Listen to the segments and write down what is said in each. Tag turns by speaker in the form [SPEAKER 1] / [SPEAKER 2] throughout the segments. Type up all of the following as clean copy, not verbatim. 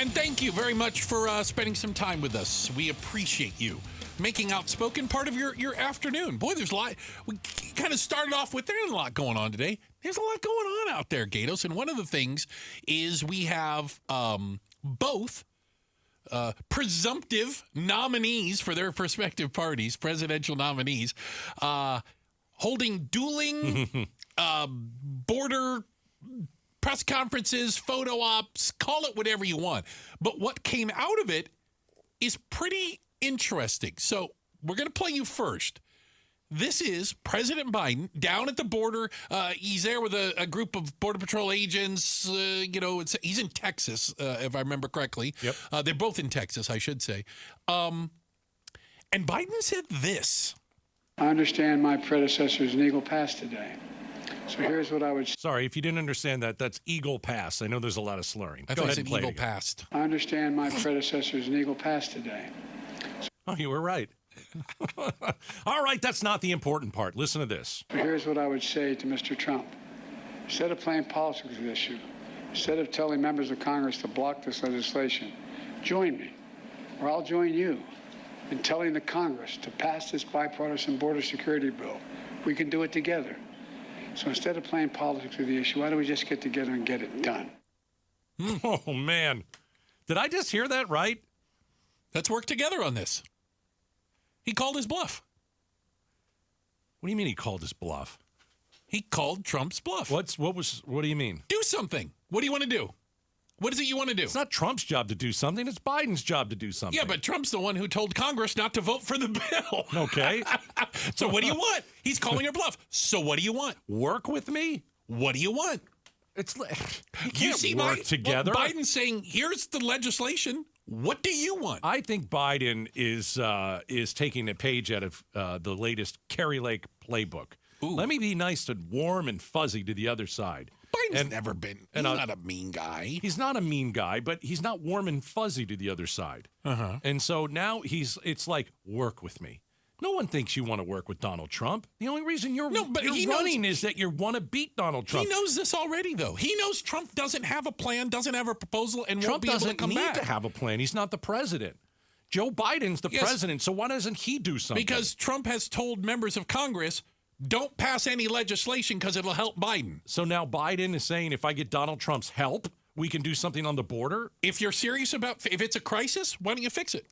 [SPEAKER 1] And thank you very much for spending some time with us. We appreciate you making Outspoken part of your afternoon. Boy, there's a lot. We kind of started off with there's a lot going on today. There's a lot going on out there, Gaydos. And one of the things is we have both presumptive nominees for their respective parties, presidential nominees, holding dueling border press conferences, photo ops, call it whatever you want. But what came out of it is pretty interesting. So we're going to play you first. This is President Biden down at the border. He's there with a group of Border Patrol agents. He's in Texas, if I remember correctly.
[SPEAKER 2] Yep.
[SPEAKER 1] They're both in Texas, I should say. And Biden said this.
[SPEAKER 3] I understand my predecessor's an Eagle Pass today. So here's what I would say.
[SPEAKER 2] Sorry, if you didn't understand that, that's Eagle Pass. I know there's a lot of slurring.
[SPEAKER 1] I
[SPEAKER 2] Go
[SPEAKER 1] thought
[SPEAKER 2] ahead
[SPEAKER 1] it
[SPEAKER 2] and
[SPEAKER 1] said
[SPEAKER 2] play
[SPEAKER 1] Eagle
[SPEAKER 2] it again.
[SPEAKER 1] Passed.
[SPEAKER 3] I understand my predecessor's an Eagle Pass today.
[SPEAKER 2] Oh, you were right. All right, that's not the important part. Listen to this.
[SPEAKER 3] So here's what I would say to Mr. Trump. Instead of playing politics with this issue, instead of telling members of Congress to block this legislation, join me, or I'll join you in telling the Congress to pass this bipartisan border security bill. We can do it together. So instead of playing politics with the issue, why don't we just get together and get it done?
[SPEAKER 2] Oh, man. Did I just hear that right?
[SPEAKER 1] Let's work together on this. He called his bluff.
[SPEAKER 2] What do you mean he called his bluff?
[SPEAKER 1] He called Trump's bluff.
[SPEAKER 2] What do you mean?
[SPEAKER 1] Do something. What do you want to do? What is it you want to do?
[SPEAKER 2] It's not Trump's job to do something. It's Biden's job to do something.
[SPEAKER 1] Yeah, but Trump's the one who told Congress not to vote for the bill.
[SPEAKER 2] Okay.
[SPEAKER 1] So what do you want? He's calling your bluff. So what do you want?
[SPEAKER 2] Work with me?
[SPEAKER 1] What do you want?
[SPEAKER 2] It's like
[SPEAKER 1] You see
[SPEAKER 2] work together.
[SPEAKER 1] Well, Biden's saying, here's the legislation. What do you want?
[SPEAKER 2] I think Biden is taking a page out of the latest Kerry Lake playbook.
[SPEAKER 1] Ooh.
[SPEAKER 2] Let me be nice and warm and fuzzy to the other side.
[SPEAKER 1] Biden's never been. He's not a mean guy.
[SPEAKER 2] He's not a mean guy, but he's not warm and fuzzy to the other side.
[SPEAKER 1] Uh-huh.
[SPEAKER 2] And so now it's like, work with me. No one thinks you want to work with Donald Trump. The only reason you're running is that you want to beat Donald Trump.
[SPEAKER 1] He knows this already, though. He knows Trump doesn't have a plan, doesn't have a proposal, and won't be able to come back.
[SPEAKER 2] Trump doesn't need to have a plan. He's not the president. Joe Biden's the president, so why doesn't he do something?
[SPEAKER 1] Because Trump has told members of Congress, don't pass any legislation because it'll help Biden.
[SPEAKER 2] So now Biden is saying, if I get Donald Trump's help, we can do something on the border?
[SPEAKER 1] If you're serious about, if it's a crisis, why don't you fix it?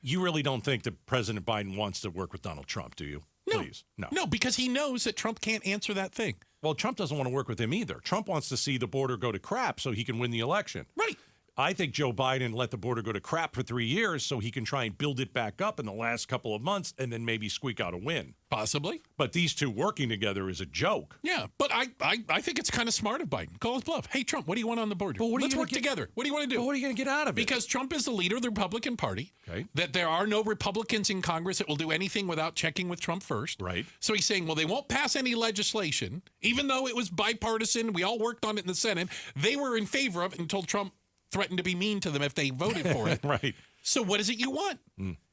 [SPEAKER 2] You really don't think that President Biden wants to work with Donald Trump, do you?
[SPEAKER 1] No.
[SPEAKER 2] Please. No.
[SPEAKER 1] No, because he knows that Trump can't answer that thing.
[SPEAKER 2] Well, Trump doesn't want to work with him either. Trump wants to see the border go to crap so he can win the election.
[SPEAKER 1] Right.
[SPEAKER 2] I think Joe Biden let the border go to crap for 3 years so he can try and build it back up in the last couple of months and then maybe squeak out a win.
[SPEAKER 1] Possibly.
[SPEAKER 2] But these two working together is a joke.
[SPEAKER 1] Yeah, but I think it's kind of smart of Biden. Call his bluff. Hey, Trump, what do you want on the border?
[SPEAKER 2] Well,
[SPEAKER 1] Let's work together. What do you want to do?
[SPEAKER 2] Well, what are you going to get out of it?
[SPEAKER 1] Because Trump is the leader of the Republican Party.
[SPEAKER 2] Okay.
[SPEAKER 1] That there are no Republicans in Congress that will do anything without checking with Trump first.
[SPEAKER 2] Right.
[SPEAKER 1] So he's saying, well, they won't pass any legislation, even though it was bipartisan. We all worked on it in the Senate. They were in favor of it and told Trump threatened to be mean to them if they voted for it.
[SPEAKER 2] Right.
[SPEAKER 1] So what is it you want?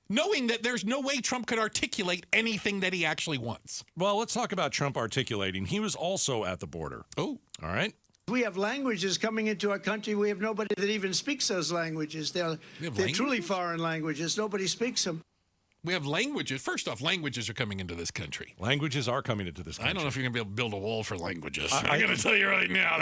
[SPEAKER 1] Knowing that there's no way Trump could articulate anything that he actually wants.
[SPEAKER 2] Well, let's talk about Trump articulating. He was also at the border.
[SPEAKER 1] Oh.
[SPEAKER 2] All right.
[SPEAKER 4] We have languages coming into our country. We have nobody that even speaks those languages. They're truly foreign languages. Nobody speaks them.
[SPEAKER 1] We have languages. First off, languages are coming into this country.
[SPEAKER 2] Languages are coming into this country.
[SPEAKER 1] I don't know if you're going to be able to build a wall for languages. I'm going to tell you right now,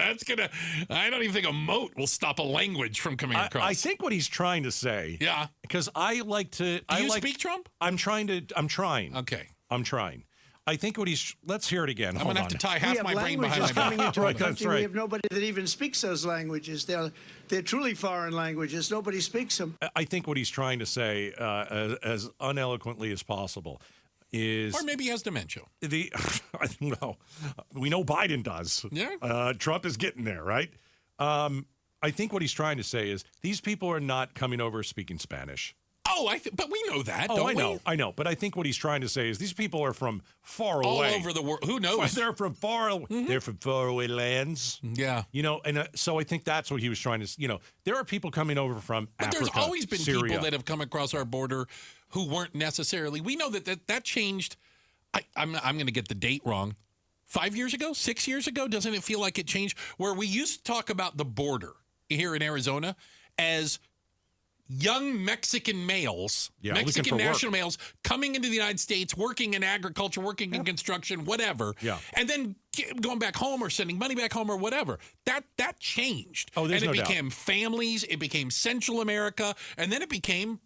[SPEAKER 1] I don't even think a moat will stop a language from coming across.
[SPEAKER 2] I think what he's trying to say.
[SPEAKER 1] Yeah.
[SPEAKER 2] Because I like to.
[SPEAKER 1] Do you speak Trump?
[SPEAKER 2] I'm trying.
[SPEAKER 1] Okay.
[SPEAKER 2] I'm trying. I think what he's. Let's hear it again.
[SPEAKER 1] I'm going to have to tie half my brain behind my back.
[SPEAKER 4] Coming into our
[SPEAKER 2] Right, that's
[SPEAKER 4] country.
[SPEAKER 2] right.
[SPEAKER 4] We have nobody that even speaks those languages. They're truly foreign languages. Nobody speaks them.
[SPEAKER 2] I think what he's trying to say, as uneloquently as possible, is.
[SPEAKER 1] Or maybe he has dementia.
[SPEAKER 2] Well, we know Biden does.
[SPEAKER 1] Yeah.
[SPEAKER 2] Trump is getting there, right? I think what he's trying to say is these people are not coming over speaking Spanish.
[SPEAKER 1] Oh, but we know that,
[SPEAKER 2] Oh,
[SPEAKER 1] don't we?
[SPEAKER 2] I know. But I think what he's trying to say is these people are from far
[SPEAKER 1] All
[SPEAKER 2] away.
[SPEAKER 1] over the world. Who knows?
[SPEAKER 2] They're from far. They're from faraway lands.
[SPEAKER 1] Yeah.
[SPEAKER 2] And so I think that's what he was trying to. There are people coming over from
[SPEAKER 1] But
[SPEAKER 2] Africa,
[SPEAKER 1] there's always been
[SPEAKER 2] Syria.
[SPEAKER 1] people that have come across our border who weren't necessarily. We know that changed. I'm going to get the date wrong. 5 years ago, 6 years ago, doesn't it feel like it changed? Where we used to talk about the border here in Arizona, as young Mexican males, Mexican national males, coming into the United States, working in agriculture, working in construction, whatever, and then going back home or sending money back home or whatever. That changed.
[SPEAKER 2] Oh, there's
[SPEAKER 1] and it
[SPEAKER 2] no doubt.
[SPEAKER 1] became families, it became Central America, and then it became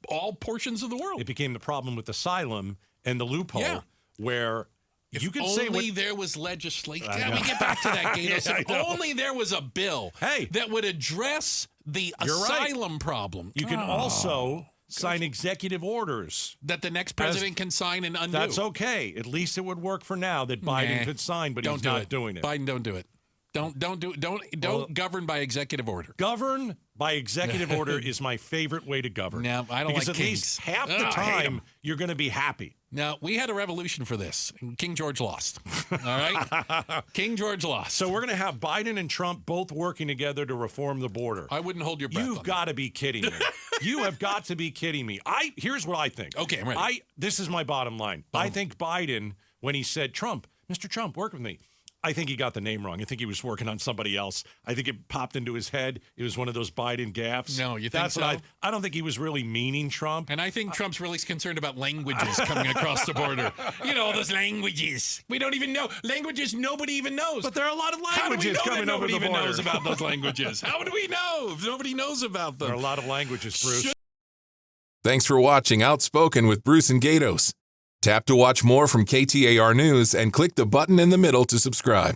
[SPEAKER 1] all portions of the world.
[SPEAKER 2] It became the problem with asylum and the loophole where you can say
[SPEAKER 1] only there was legislation. We get back to that, Gaydos. If only there was a bill that would address the asylum problem.
[SPEAKER 2] You can also sign executive orders
[SPEAKER 1] that the next president can sign and undo.
[SPEAKER 2] That's okay. At least it would work for now that Biden could sign, but he's not doing it.
[SPEAKER 1] Biden, don't do it. Don't govern by executive order.
[SPEAKER 2] Govern by executive order is my favorite way to govern.
[SPEAKER 1] Now, I don't
[SPEAKER 2] because
[SPEAKER 1] like
[SPEAKER 2] at least half the time you're going to be happy.
[SPEAKER 1] Now, we had a revolution for this, and King George lost. All right? King George lost.
[SPEAKER 2] So we're going to have Biden and Trump both working together to reform the border.
[SPEAKER 1] I wouldn't hold your breath.
[SPEAKER 2] You've got to be kidding me. You have got to be kidding me. Here's what I think.
[SPEAKER 1] Okay, I'm ready.
[SPEAKER 2] This is my bottom line. I think Biden, when he said, Mr. Trump, work with me, I think he got the name wrong. I think he was working on somebody else. I think it popped into his head. It was one of those Biden gaffes.
[SPEAKER 1] No, you think
[SPEAKER 2] That's
[SPEAKER 1] so?
[SPEAKER 2] What I don't think he was really meaning Trump.
[SPEAKER 1] And I think Trump's really concerned about languages coming across the border. You know, those languages. We don't even know. Languages nobody even knows.
[SPEAKER 2] But there are a lot of languages coming over the border.
[SPEAKER 1] Nobody even knows about those languages. How do we know if nobody knows about them?
[SPEAKER 2] There are a lot of languages, Bruce.
[SPEAKER 5] Thanks for watching Outspoken with Bruce and Gaydos. Tap to watch more from KTAR News and click the button in the middle to subscribe.